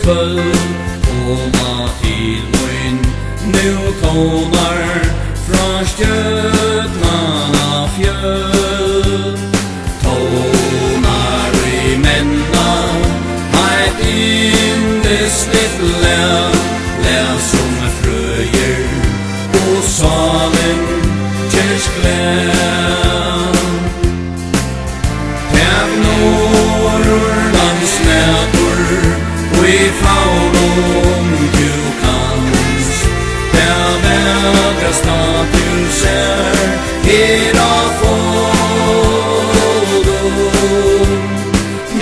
kvöld Koma til mun nu tonar fra stjörnarna fjöld Tonar I menna heit yndesligt lev Lev som frøyer og salen kyrsklev Teg Norðurlandsnætur og I faunum du kanst Der vægrasta du ser her av fodum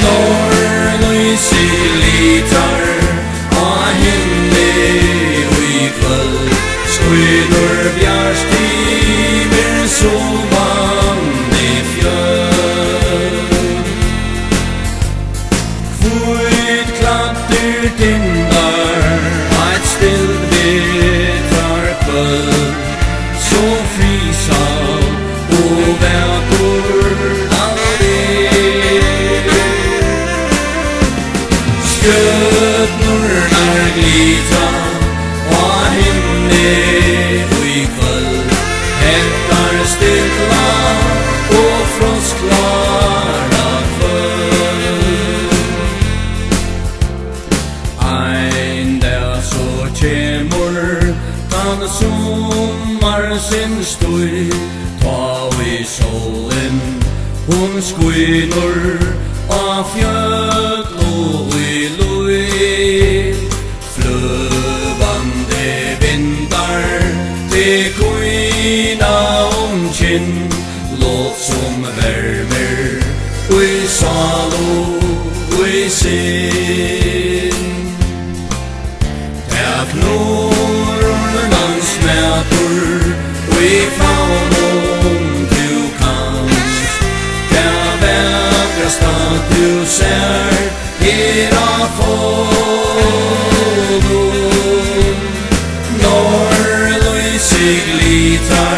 Norrlysi litar av himni og I kvöld Skynur bjarst yfir sovandi fjöld Kvutkladdir tindar eit stilt vitrar kvöld Så frysa og vætur allir Stjörnurnar glitra av himni og I kvöld Hentar stilla og frostklara kvöld Ein dag så kjemur tan sommarsinn stui Ta I solen hon skynur av fjöll og I lui Fløvande vindar til kuina kinn Låt som värmer og I sal og I sinn Teg Norðurlandsnætur og I faunum du kanst Teg vægrasta du ser her av fodum Norrlysi glitar